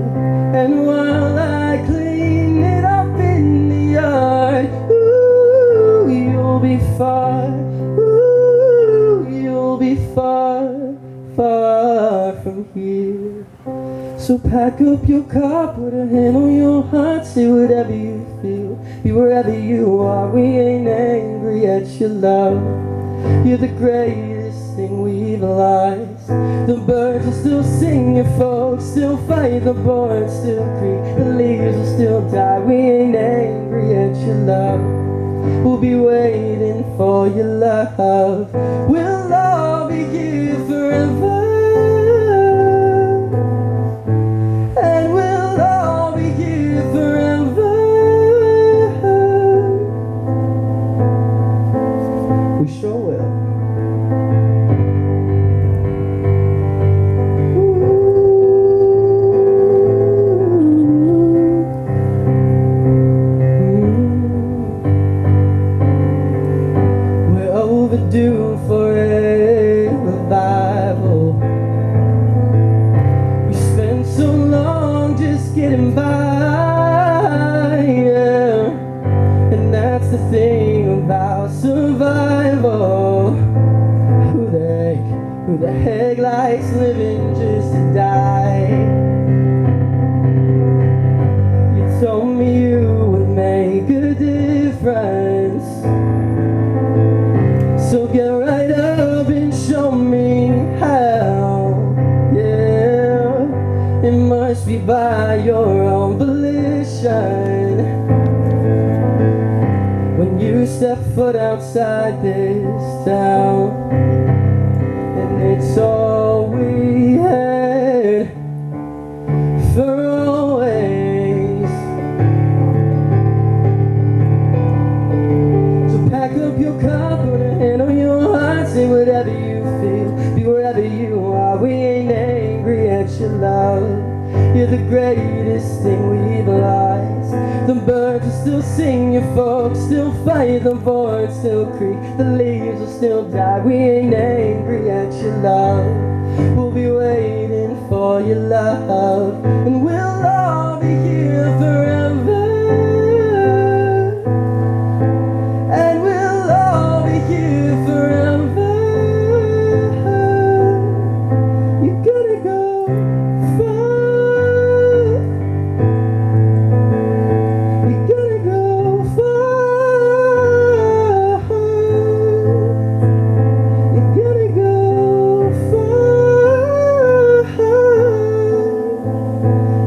And while I clean it up in the yard, ooh, you'll be So pack up your car, put a hand on your heart, say whatever you feel, be wherever you are. We ain't angry at your love. You're the greatest thing we've lost. The birds will still sing, your folks still fight, the boards still creak, the leaves will still die. We ain't angry at your love. We'll be waiting for your love. We'll all be here forever. And we'll all be here forever. We sure will. We're overdue for a revival. We spent so long just getting by, yeah. And that's the thing about survival. Who the heck likes living just to die? You told me you would make a difference, so get right up and show me how. Yeah, it must be by your own volition. When you step foot outside this town, and it's all we had for always. So pack up your car, put a hand on your heart, say whatever you feel, be wherever you are. We ain't angry at your love. You're the greatest thing we've lost. The birds will still sing, your folks still fight, the boards still creak, the leaves will still die. We ain't angry at your love. We'll be waiting for your love, and we'll all be here forever. And we'll all be here forever. You gotta go far. You gotta go far. You gotta go far.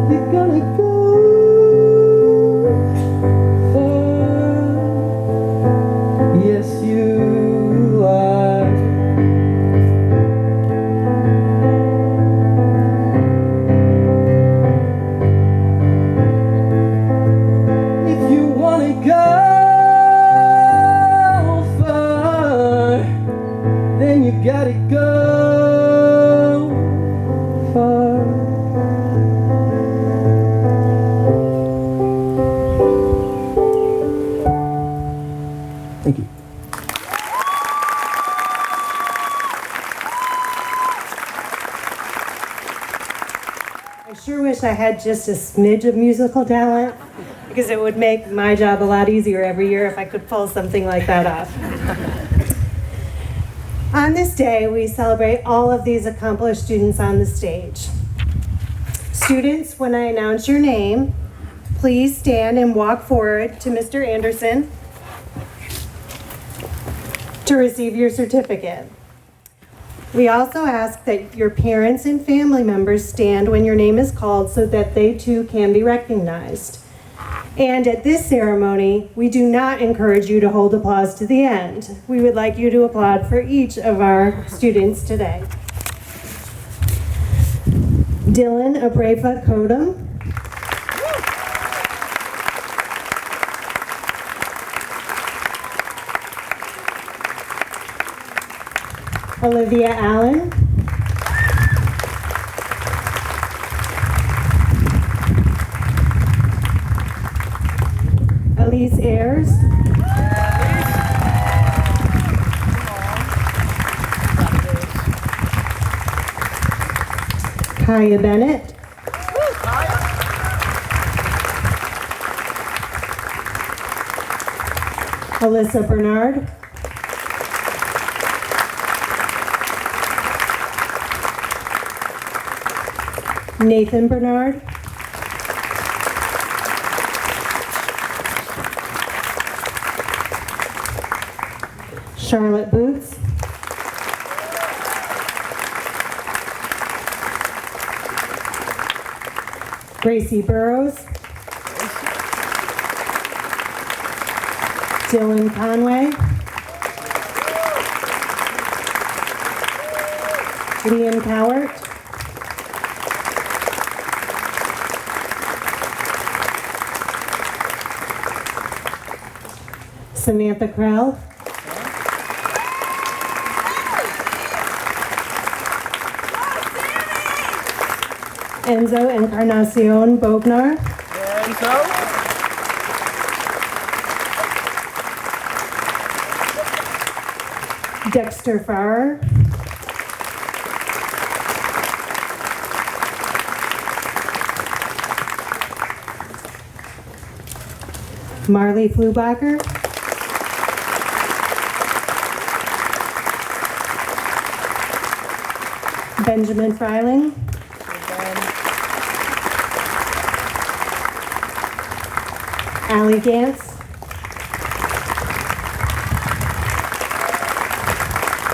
You gotta go far. Yes, you are. If you wanna go far, then you gotta go far. Thank you. I sure wish I had just a smidge of musical talent, because it would make my job a lot easier every year if I could pull something like that off. On this day, we celebrate all of these accomplished students on the stage. Students, when I announce your name, please stand and walk forward to Mr. Anderson to receive your certificate. We also ask that your parents and family members stand when your name is called so that they too can be recognized. And at this ceremony, we do not encourage you to hold applause to the end. We would like you to applaud for each of our students today. Dylan Aprefa Kodum. Olivia Allen. Elise Ayers. Kaya Bennett. Alyssa Bernard. Nathan Bernard, Charlotte Boots, Gracie Burrows, Dylan Conway, Liam Cowart, Samantha Krell, Enzo Encarnacion Bognar, Dexter Farrer, Marley Flubacher, Benjamin Freiling, Allie Gantz,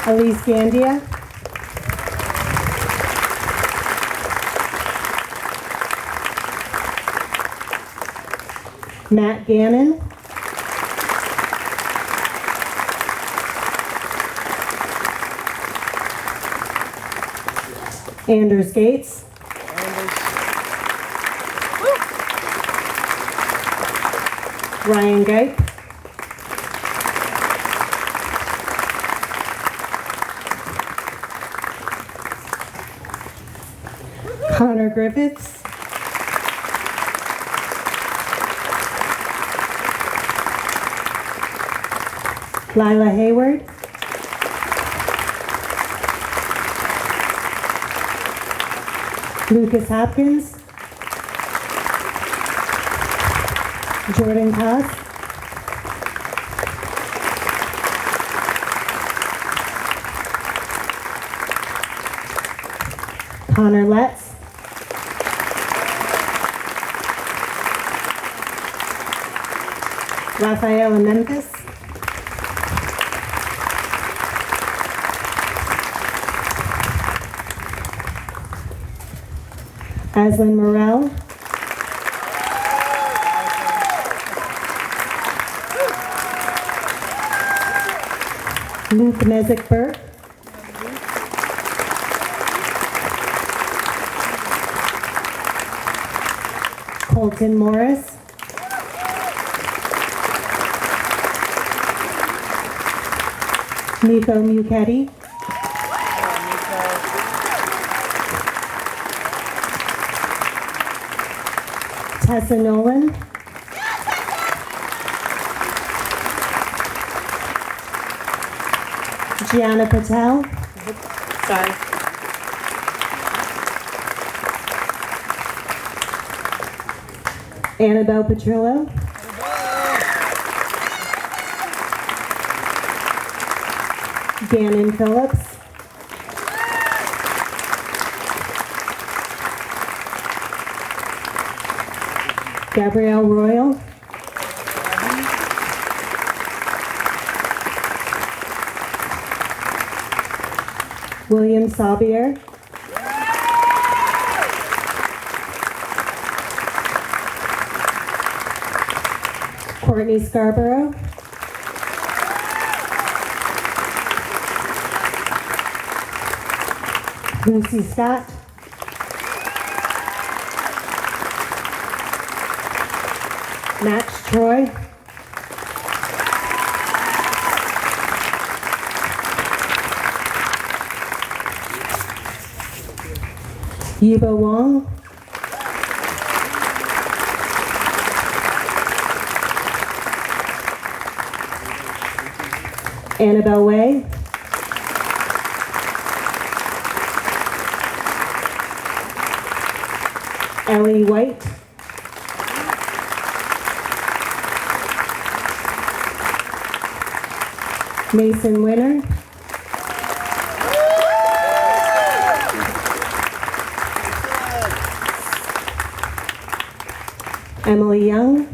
Elise Gandia, Matt Gannon, Anders Gates, Ryan Geip, Connor Griffiths, Lila Hayward, Lucas Hopkins, Jordan Koss, Connor Letts, Rafaela Memphis, Aslyn Morell, Luke Mesick-Burke, Colton Morris, Nico Muketti, Tessa Nolan, Gianna Patel, Annabelle Petrillo, Gannon Phillips, Gabrielle Royal, William Saubier, Courtney Scarborough, Lucy Scott, Max Troy, Yuba Wong, Annabelle Way, Ellie White, Mason Winter, Emily Young,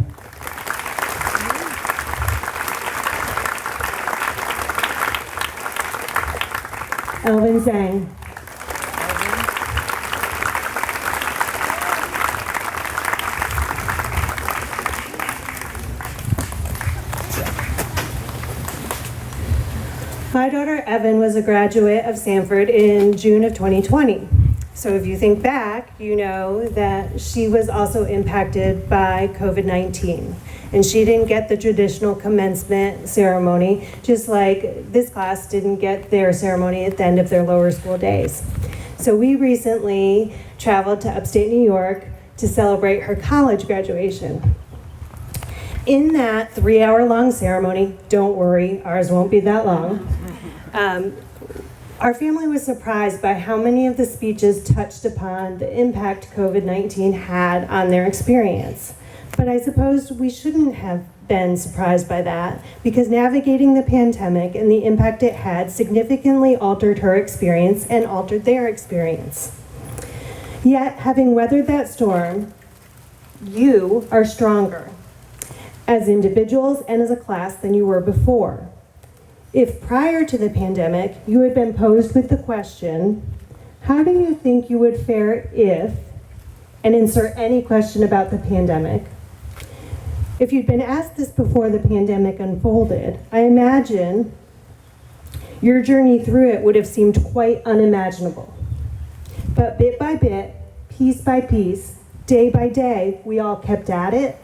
Elvin Zhang, my daughter Evan was a graduate of Sanford in June of 2020. So if you think back, you know that she was also impacted by COVID-19. And she didn't get the traditional commencement ceremony, just like this class didn't get their ceremony at the end of their lower school days. So we recently traveled to upstate New York to celebrate her college graduation. In that 3-hour-long ceremony, don't worry, ours won't be that long, our family was surprised by how many of the speeches touched upon the impact COVID-19 had on their experience. But I suppose we shouldn't have been surprised by that, because navigating the pandemic and the impact it had significantly altered her experience and altered their experience. Yet, having weathered that storm, you are stronger as individuals and as a class than you were before. If prior to the pandemic, you had been posed with the question, how do you think you would fare if, and insert any question about the pandemic. If you'd been asked this before the pandemic unfolded, I imagine your journey through it would have seemed quite unimaginable. But bit by bit, piece by piece, day by day, we all kept at it,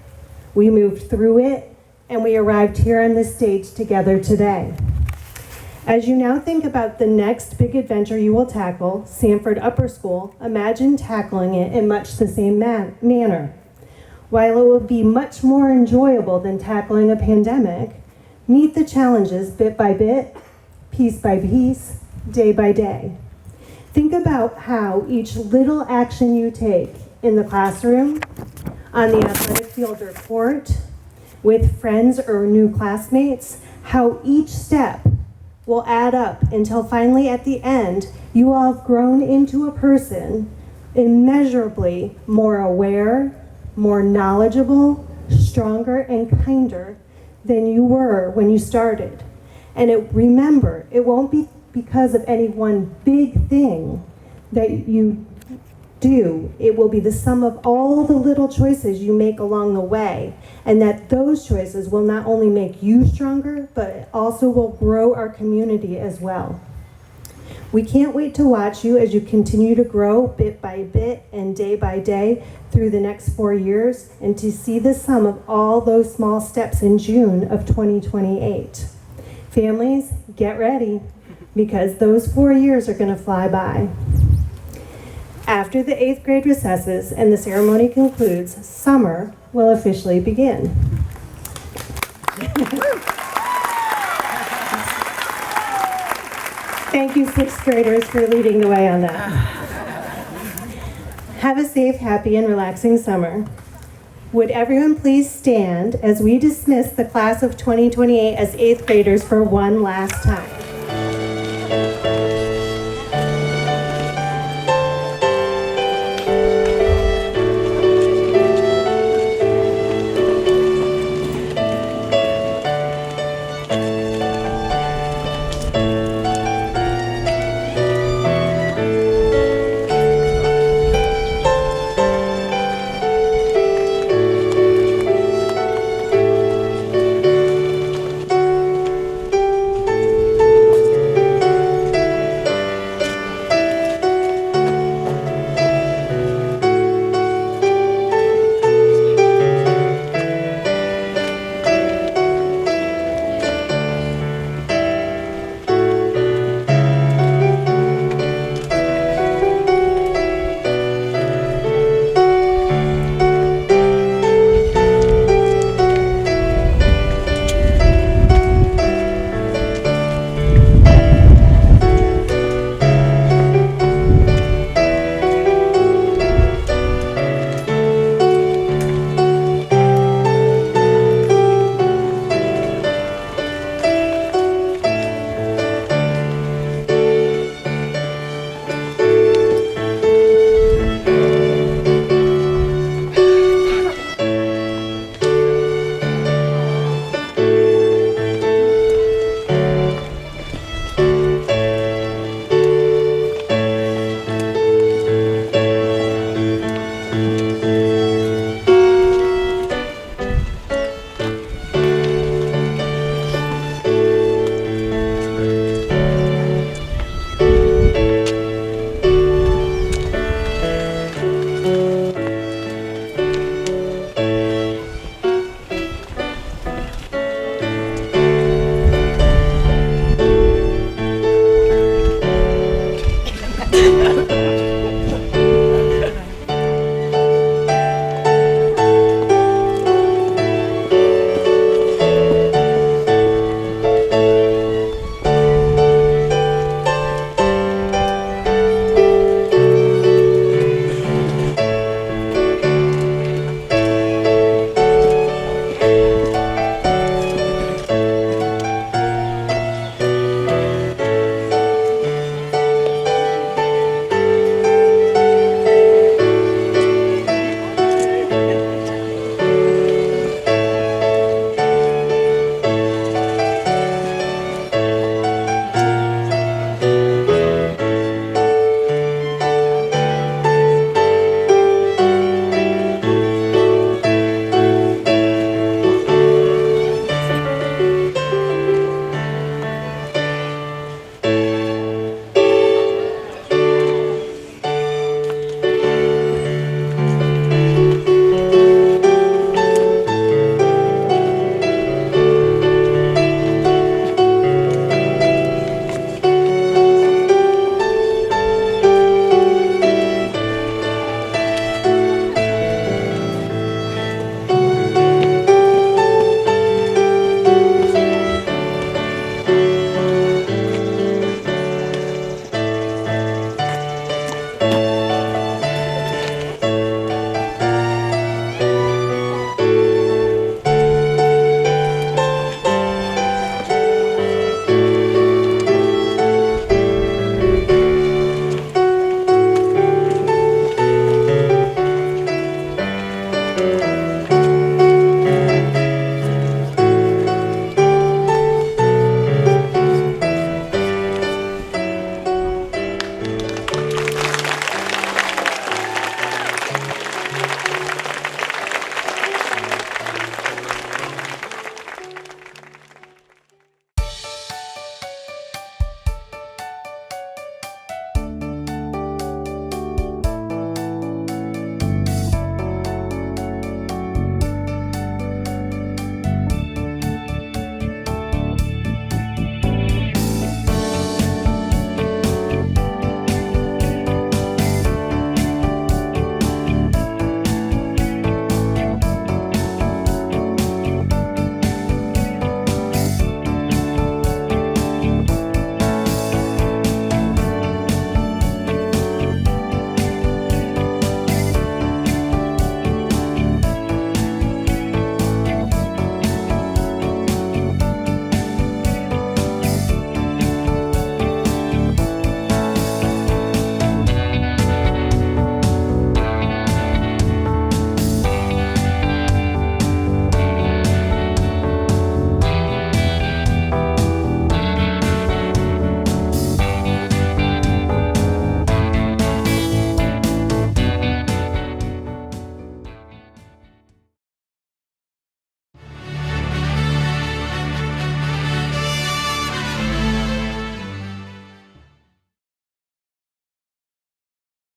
we moved through it, and we arrived here on this stage together today. As you now think about the next big adventure you will tackle, Sanford Upper School, imagine tackling it in much the same manner. While it will be much more enjoyable than tackling a pandemic, meet the challenges bit by bit, piece by piece, day by day. Think about how each little action you take in the classroom, on the athletic field or court, with friends or new classmates, how each step will add up until finally at the end, you will have grown into a person immeasurably more aware, more knowledgeable, stronger, and kinder than you were when you started. And remember, it won't be because of any one big thing that you do. It will be the sum of all the little choices you make along the way, and that those choices will not only make you stronger, but also will grow our community as well. We can't wait to watch you as you continue to grow bit by bit and day by day through the next 4 years, and to see the sum of all those small steps in June of 2028. Families, get ready, because those 4 years are going to fly by. After the 8th grade recesses and the ceremony concludes, summer will officially begin. Thank you, 6th graders, for leading the way on that. Have a safe, happy, and relaxing summer. Would everyone please stand as we dismiss the class of 2028 as 8th graders for one last time?